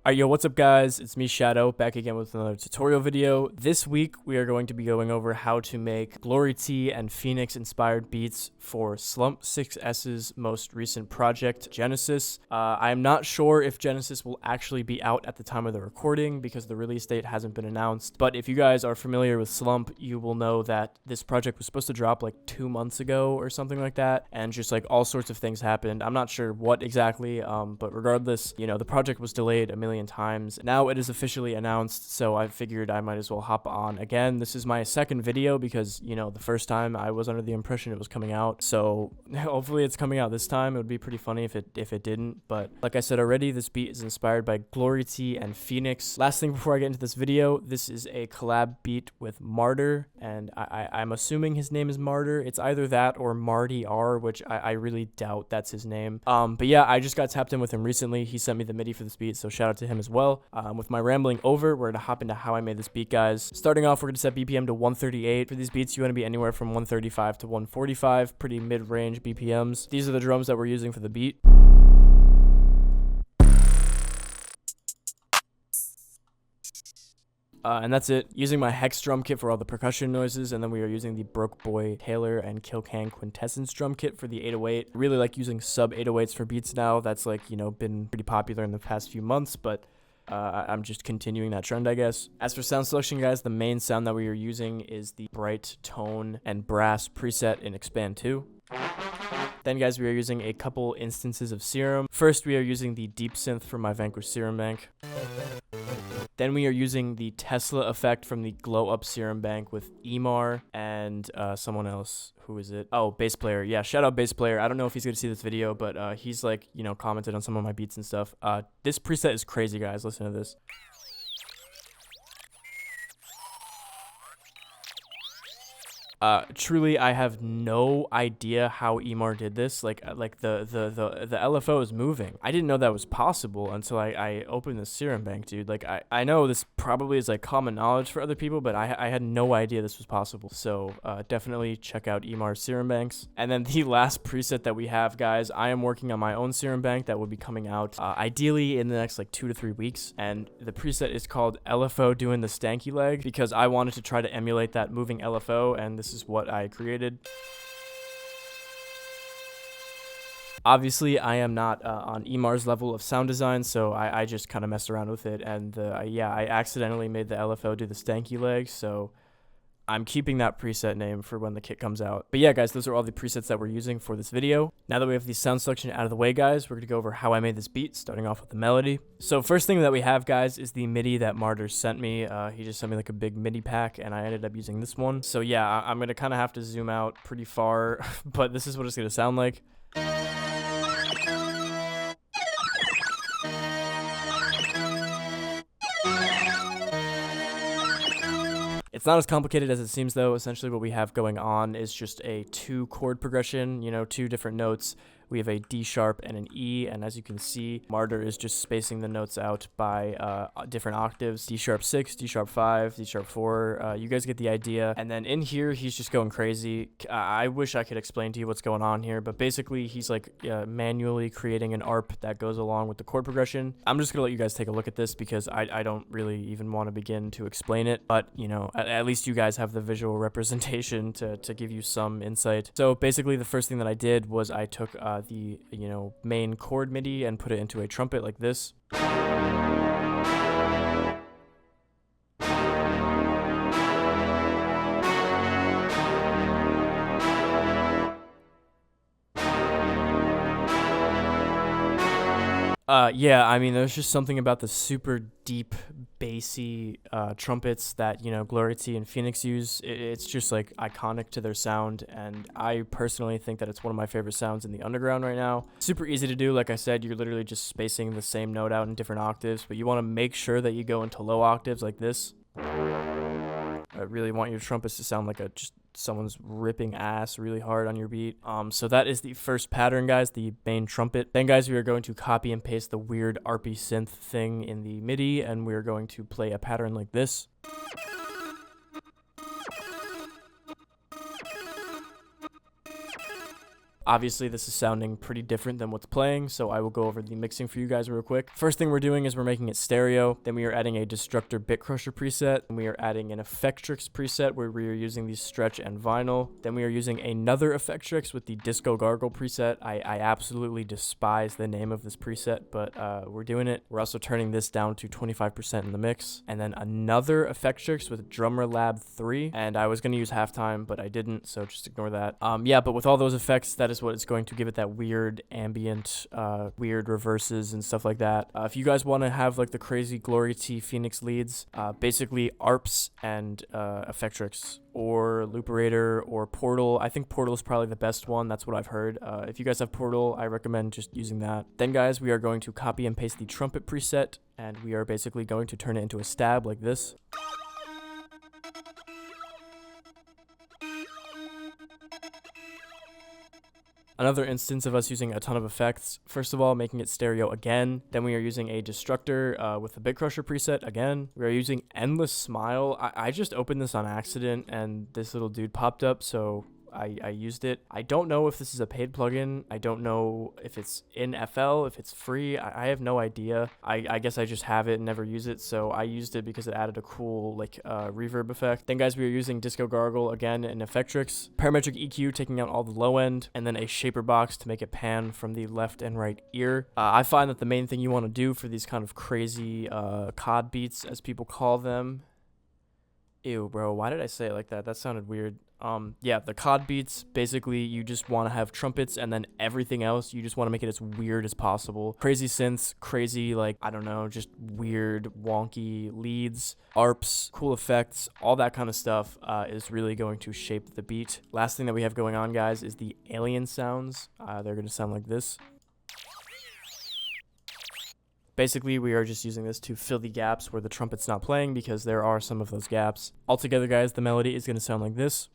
Alright, yo, what's up guys? It's me, Shadow, back again with another tutorial video. This week, we are going to be going over how to make Glory T and Phoenix inspired beats for SLUMP6S's most recent project, Genesis. I am not sure if Genesis will actually be out at the time of the recording because the release date hasn't been announced. But if you guys are familiar with Slump, you will know that this project was supposed to drop like 2 months ago or something like that. And just like all sorts of things happened. I'm not sure what exactly, but regardless, you know, the project was delayed a million times. Now it is officially announced, so I figured I might as well hop on again. This is my second video because, you know, the first time I was under the impression it was coming out, so hopefully it's coming out this time. It would be pretty funny if it didn't, but like I said already, this beat is inspired by Glory T and Phoenix. Last thing before I get into this video, this is a collab beat with Martyr, and I'm assuming his name is Martyr. It's either that or Marty R, which I really doubt that's his name. But yeah, I just got tapped in with him recently. He sent me the MIDI for this beat, so shout out to him as well. With my rambling over, we're gonna hop into how I made this beat, guys. Starting off, we're gonna set BPM to 138. For these beats, you want to be anywhere from 135 to 145, pretty mid-range BPMs. These are the drums that we're using for the beat. And that's it. Using my Hex drum kit for all the percussion noises, and then we are using the Broke Boy Taylor and Kilcan Quintessence drum kit for the 808. I really like using sub 808s for beats now. That's like, you know, been pretty popular in the past few months, but I'm just continuing that trend, I guess. As for sound selection, guys, the main sound that we are using is the Bright Tone and Brass preset in Expand 2. Then, guys, we are using a couple instances of Serum. First, we are using the Deep Synth from my Vanquish Serum Bank. Then we are using the Tesla effect from the Glow Up Serum Bank with Emar and someone else. Who is it? Oh, bass player. Yeah, shout out bass player. I don't know if he's going to see this video, but he's like, you know, commented on some of my beats and stuff. This preset is crazy, guys. Listen to this. Truly, I have no idea how Emar did this. Like the LFO is moving. I didn't know that was possible until I opened the Serum Bank, dude. Like, I know this probably is like common knowledge for other people, but I had no idea this was possible. So, definitely check out Emar's Serum Banks. And then the last preset that we have, guys, I am working on my own Serum Bank that will be coming out, ideally in the next like 2 to 3 weeks. And the preset is called LFO doing the stanky leg because I wanted to try to emulate that moving LFO, and this is what I created. Obviously, I am not on Emar's level of sound design, so I just kind of messed around with it, and yeah, I accidentally made the LFO do the stanky leg, so I'm keeping that preset name for when the kit comes out. But yeah, guys, those are all the presets that we're using for this video. Now that we have the sound selection out of the way, guys, we're going to go over how I made this beat, starting off with the melody. So first thing that we have, guys, is the MIDI that Martyr sent me. He just sent me like a big MIDI pack, and I ended up using this one. So yeah, I'm going to kind of have to zoom out pretty far, but this is what it's going to sound like. It's not as complicated as it seems, though. Essentially what we have going on is just a 2 chord progression, you know, 2 different notes. We have a D sharp and an E, and as you can see, Martyr is just spacing the notes out by different octaves. D sharp 6, D sharp 5, D sharp 4. You guys get the idea. And then in here, he's just going crazy. I wish I could explain to you what's going on here, but basically he's like manually creating an ARP that goes along with the chord progression. I'm just gonna let you guys take a look at this because I don't really even want to begin to explain it, but you know, at least you guys have the visual representation to give you some insight. So basically the first thing that I did was I took the, you know, main chord MIDI and put it into a trumpet like this. Yeah, I mean, there's just something about the super deep, bassy trumpets that, you know, Glory T and Phoenix use. It's just, like, iconic to their sound, and I personally think that it's one of my favorite sounds in the underground right now. Super easy to do. Like I said, you're literally just spacing the same note out in different octaves, but you want to make sure that you go into low octaves like this. I really want your trumpets to sound like just someone's ripping ass really hard on your beat. So that is the first pattern, guys, the main trumpet. Then, guys, we are going to copy and paste the weird ARPy synth thing in the MIDI, and we are going to play a pattern like this. Obviously, this is sounding pretty different than what's playing, so I will go over the mixing for you guys real quick. First thing we're doing is we're making it stereo. Then we are adding a Destructor Bit Crusher preset. And we are adding an Effectrix preset where we are using the stretch and vinyl. Then we are using another Effectrix with the Disco Gargle preset. I absolutely despise the name of this preset, but we're doing it. We're also turning this down to 25% in the mix. And then another Effectrix with Drummer Lab 3. And I was going to use Halftime, but I didn't, so just ignore that. Yeah, but with all those effects, that is what is going to give it that weird ambient, weird reverses and stuff like that. If you guys want to have like the crazy Glory T Phoenix leads, basically ARPs and Effectrix or Looperator or Portal. I think Portal is probably the best one. That's what I've heard. If you guys have Portal, I recommend just using that. Then guys, we are going to copy and paste the trumpet preset, and we are basically going to turn it into a stab like this. Another instance of us using a ton of effects. First of all, making it stereo again. Then we are using a Destructor with the Bit Crusher preset again. We are using Endless Smile. I just opened this on accident and this little dude popped up, so I used it. I don't know if this is a paid plugin. I don't know if it's in FL, if it's free. I have no idea. I guess I just have it and never use it, so I used it because it added a cool like reverb effect. Then guys, we are using Disco Gargle again in Effectrix, Parametric EQ taking out all the low end, and then a shaper box to make it pan from the left and right ear. I find that the main thing you want to do for these kind of crazy COD beats, as people call them. Ew, bro, why did I say it like that? That sounded weird. Yeah, the COD beats, basically you just want to have trumpets, and then everything else you just want to make it as weird as possible. Crazy synths, crazy, like, I don't know, just weird wonky leads, ARPs, cool effects, all that kind of stuff is really going to shape the beat. Last thing that we have going on, guys, is the alien sounds. They're going to sound like this. Basically, we are just using this to fill the gaps where the trumpet's not playing, because there are some of those gaps. Altogether, guys, the melody is going to sound like this.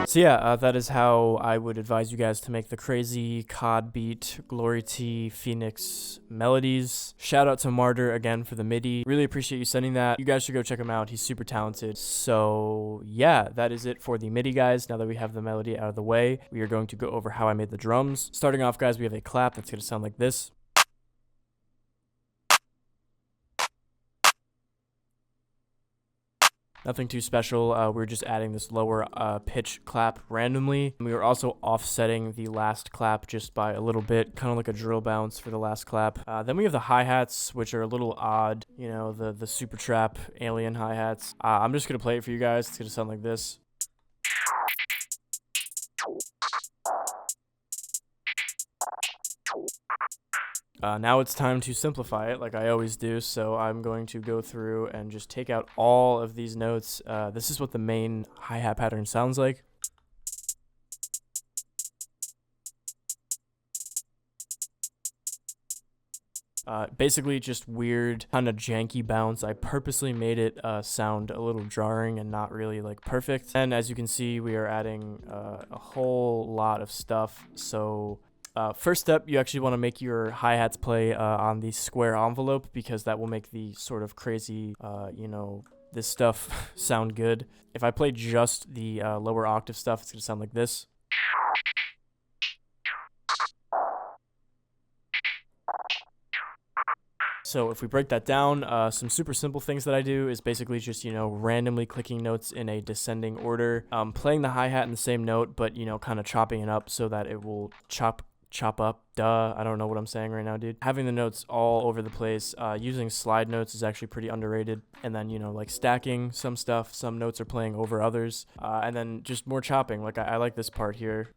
So yeah, that is how I would advise you guys to make the crazy COD beat, Glory T, Phoenix melodies. Shout out to Martyr again for the MIDI. Really appreciate you sending that. You guys should go check him out. He's super talented. So yeah, that is it for the MIDI, guys. Now that we have the melody out of the way, we are going to go over how I made the drums. Starting off, guys, we have a clap that's going to sound like this. Nothing too special. We're just adding this lower pitch clap randomly. We were also offsetting the last clap just by a little bit, kind of like a drill bounce for the last clap. Then we have the hi-hats, which are a little odd, you know, the super trap alien hi-hats. I'm just going to play it for you guys. It's going to sound like this. Now it's time to simplify it like I always do, so I'm going to go through and just take out all of these notes. This is what the main hi-hat pattern sounds like. Basically just weird, kind of janky bounce. I purposely made it sound a little jarring and not really like perfect. And as you can see, we are adding a whole lot of stuff. So first step, you actually want to make your hi-hats play on the square envelope, because that will make the sort of crazy, you know, this stuff sound good. If I play just the lower octave stuff, it's going to sound like this. So if we break that down, some super simple things that I do is basically just, you know, randomly clicking notes in a descending order, playing the hi-hat in the same note, but, you know, kind of chopping it up so that it will chop up, I don't know what I'm saying right now, dude. Having the notes all over the place, using slide notes is actually pretty underrated. And then, you know, like stacking some stuff, some notes are playing over others, and then just more chopping. Like I like this part here.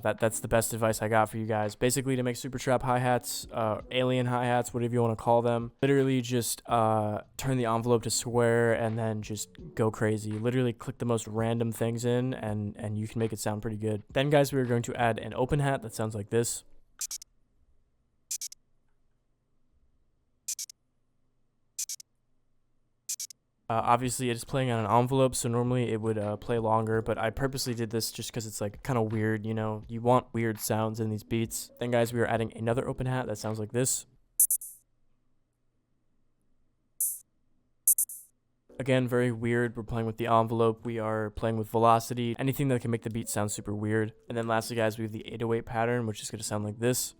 That's the best advice I got for you guys. Basically, to make super trap hi-hats, alien hi-hats, whatever you want to call them, literally just turn the envelope to square and then just go crazy. Literally click the most random things in, and you can make it sound pretty good. Then, guys, we're going to add an open hat that sounds like this. Obviously, it is playing on an envelope, so normally it would play longer, but I purposely did this just because it's like kind of weird, you know? You want weird sounds in these beats. Then, guys, we are adding another open hat that sounds like this. Again, very weird. We're playing with the envelope. We are playing with velocity. Anything that can make the beat sound super weird. And then lastly, guys, we have the 808 pattern, which is going to sound like this.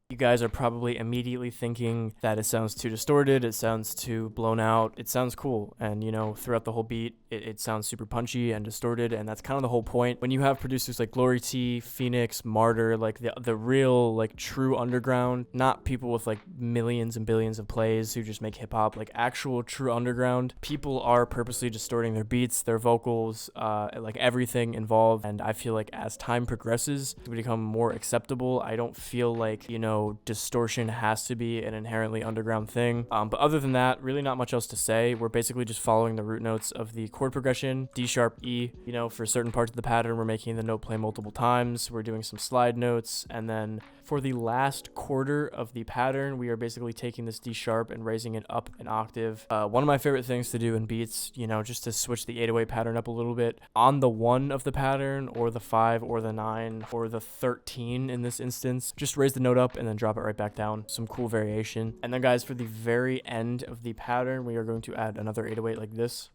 You guys are probably immediately thinking that it sounds too distorted, it sounds too blown out. It sounds cool, and you know, throughout the whole beat, it sounds super punchy and distorted, and that's kind of the whole point. When you have producers like Glory T, Phoenix, Martyr, like the real, like, true underground, not people with like millions and billions of plays who just make hip-hop, like actual true underground, people are purposely distorting their beats, their vocals, like everything involved, and I feel like as time progresses, it become more acceptable. I don't feel like, you know, distortion has to be an inherently underground thing. But other than that, really not much else to say. We're basically just following the root notes of the chord progression, D sharp, E. You know, for certain parts of the pattern, we're making the note play multiple times. We're doing some slide notes, and then for the last quarter of the pattern, we are basically taking this D sharp and raising it up an octave. One of my favorite things to do in beats, you know, just to switch the 808 pattern up a little bit. On the 1 of the pattern, or the 5, or the 9, or the 13 in this instance, just raise the note up and then drop it right back down. Some cool variation. And then, guys, for the very end of the pattern, we are going to add another 808 like this.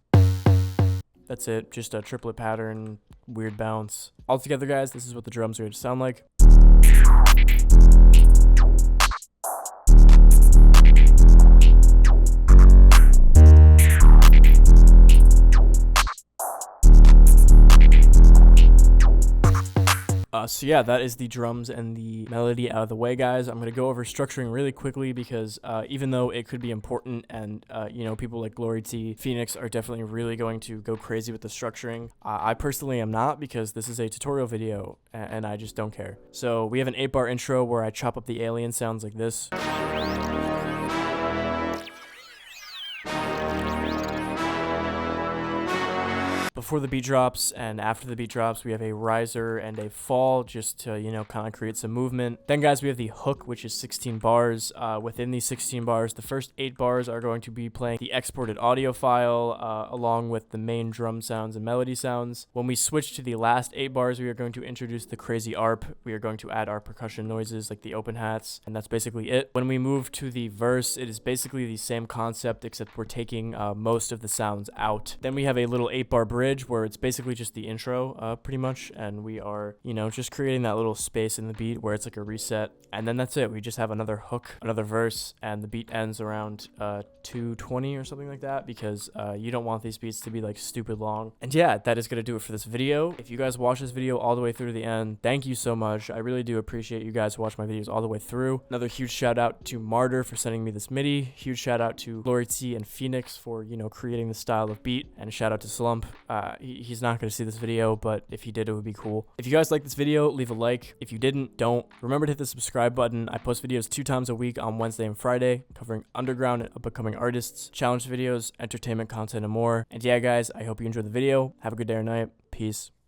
That's it, just a triplet pattern, weird bounce. Altogether, guys, this is what the drums are going to sound like. So yeah, that is the drums and the melody out of the way, guys. I'm going to go over structuring really quickly because even though it could be important and, you know, people like Glory T, Phoenix are definitely really going to go crazy with the structuring, I personally am not, because this is a tutorial video and I just don't care. So we have an 8-bar intro where I chop up the alien sounds like this. Before the beat drops and after the beat drops, we have a riser and a fall just to, you know, kind of create some movement. Then, guys, we have the hook, which is 16 bars. Within these 16 bars, the first 8 bars are going to be playing the exported audio file along with the main drum sounds and melody sounds. When we switch to the last 8 bars, we are going to introduce the crazy ARP. We are going to add our percussion noises like the open hats, and that's basically it. When we move to the verse, it is basically the same concept, except we're taking most of the sounds out. Then we have a little 8-bar bridge where it's basically just the intro pretty much, and we are, you know, just creating that little space in the beat where it's like a reset, and then that's it. We just have another hook, another verse, and the beat ends around 2:20 or something like that, because you don't want these beats to be like stupid long. And yeah, that is gonna do it for this video. If you guys watch this video all the way through to the end, thank you so much. I really do appreciate you guys who watch my videos all the way through. Another huge shout out to Martyr for sending me this MIDI. Huge shout out to Glory T and Phoenix for, you know, creating the style of beat, and a shout out to Slump. He's not going to see this video, but if he did, it would be cool. If you guys like this video, leave a like. If you didn't, don't. Remember to hit the subscribe button. I post videos 2 times a week on Wednesday and Friday, covering underground and up-and-coming artists, challenge videos, entertainment content, and more. And yeah, guys, I hope you enjoyed the video. Have a good day or night. Peace.